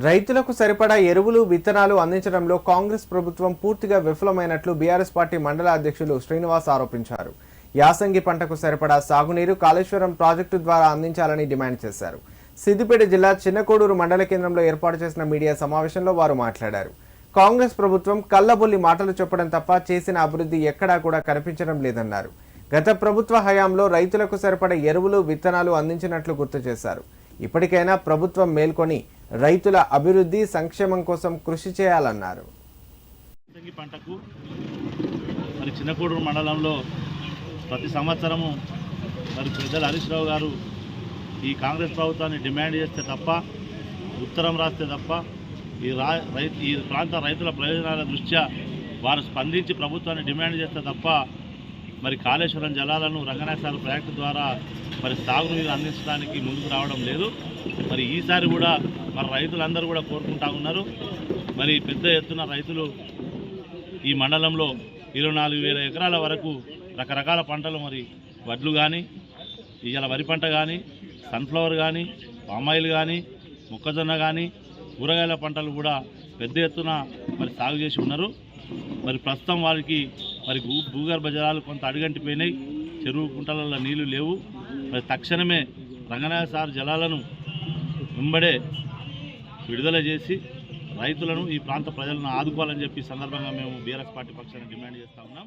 రైతులకు సరిపడా ఎరువులు విత్తనాలు అందించడంలో కాంగ్రెస్ ప్రభుత్వం పూర్తిగా విఫలమైనట్లు బీఆర్ఎస్ పార్టీ మండల అధ్యక్షులు శ్రీనివాస్ ఆరోపించారు. యాసంగి పంటకు సరిపడా సాగునీరు కాళేశ్వరం ప్రాజెక్టు ద్వారా అందించాలని డిమాండ్ చేశారు. సిద్దిపేట జిల్లా చిన్నకోడూరు మండల కేంద్రంలో ఏర్పాటు చేసిన మీడియా సమావేశంలో వారు మాట్లాడారు. కాంగ్రెస్ ప్రభుత్వం కల్లబొల్లి మాటలు చెప్పడం తప్ప చేసిన అభివృద్ధి ఎక్కడా కూడా కనిపించడం లేదన్నారు. గత ప్రభుత్వ హయాంలో రైతులకు సరిపడా ఎరువులు విత్తనాలు అందించినట్లు గుర్తు చేశారు. ఇప్పటికైనా ప్రభుత్వం మేల్కొని రైతుల అభివృద్ధి సంక్షేమం కోసం కృషి చేయాలన్నారు. పంటకు మరి చిన్నకోడూరు మండలంలో ప్రతి సంవత్సరము మరి పెద్దల హరీష్ రావు గారు ఈ కాంగ్రెస్ ప్రభుత్వాన్ని డిమాండ్ చేస్తే తప్ప, ఉత్తరం రాస్తే తప్ప ఈ ప్రాంత రైతుల ప్రయోజనాల దృష్ట్యా వారు స్పందించి ప్రభుత్వాన్ని డిమాండ్ చేస్తే తప్ప మరి కాళేశ్వరం జలాలను రంగనాయసాగర్ ప్రాజెక్టు ద్వారా మరి సాగునీరు అందించడానికి ముందుకు రావడం లేదు. మరి ఈసారి కూడా మరి రైతులందరూ కూడా కోరుకుంటా ఉన్నారు. మరి పెద్ద ఎత్తున రైతులు ఈ మండలంలో 24,000 ఎకరాల వరకు రకరకాల పంటలు, మరి వడ్లు కానీ, ఇవాళ వరి పంట కానీ, సన్ఫ్లవర్ కానీ, పామాయిల్ కానీ, మొక్కజొన్న కానీ, కూరగాయల పంటలు కూడా పెద్ద ఎత్తున మరి సాగు చేసి ఉన్నారు. మరి ప్రస్తుతం వారికి మరి భూగర్భ జలాలు కొంత అడుగంటిపోయినాయి, చెరువు కుంటలలో నీళ్లు లేవు. మరి తక్షణమే రంగనాయసాగర్ జలాలను వెంబడే విడుదల చేసి రైతులను, ఈ ప్రాంత ప్రజలను ఆదుకోవాలని చెప్పి సందర్భంగా మేము బీఆర్ఎస్ పార్టీ పక్షాన్ని డిమాండ్ చేస్తూ ఉన్నాం.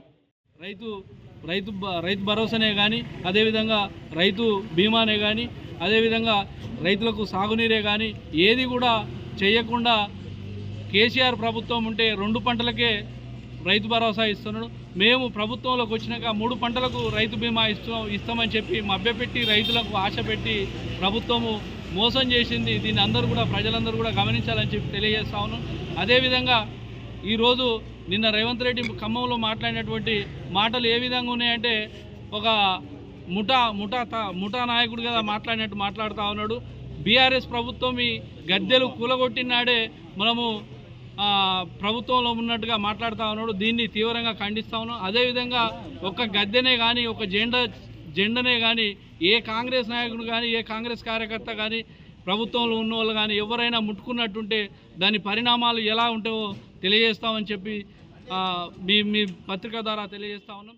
రైతు భరోసానే కానీ, అదేవిధంగా రైతు బీమానే కానీ, అదేవిధంగా రైతులకు సాగునీరే కానీ ఏది కూడా చేయకుండా కేసీఆర్ ప్రభుత్వం ఉంటే 2 పంటలకే రైతు భరోసా ఇస్తున్నాడు. మేము ప్రభుత్వంలోకి వచ్చినాక 3 పంటలకు రైతు బీమా ఇస్తామని చెప్పి మభ్యపెట్టి రైతులకు ఆశ పెట్టి ప్రభుత్వము మోసం చేసింది. దీన్ని అందరూ కూడా ప్రజలందరూ కూడా గమనించాలని చెప్పి తెలియజేస్తా ఉన్నాం. అదేవిధంగా ఈరోజు నిన్న రేవంత్ రెడ్డి ఖమ్మంలో మాట్లాడినటువంటి మాటలు ఏ విధంగా ఉన్నాయంటే, ఒక ముఠా నాయకుడు కదా మాట్లాడినట్టు మాట్లాడుతూ ఉన్నాడు. బీఆర్ఎస్ ప్రభుత్వం ఈ గద్దెలు కూలగొట్టినాడే మనము ప్రభుత్వంలో ఉన్నట్టుగా మాట్లాడుతూ ఉన్నాడు. దీన్ని తీవ్రంగా ఖండిస్తూ ఉన్నాం. అదేవిధంగా ఒక గద్దెనే కానీ, ఒక జెండనే కానీ ఏ కాంగ్రెస్ నాయకుడు కానీ, ఏ కాంగ్రెస్ కార్యకర్త కానీ, ప్రభుత్వంలో ఉన్న వాళ్ళు కానీ ఎవరైనా ముట్టుకున్నట్టుంటే దాని పరిణామాలు ఎలా ఉంటాయో తెలియజేస్తామని చెప్పి మీ పత్రిక ద్వారా తెలియజేస్తా ఉన్నాం.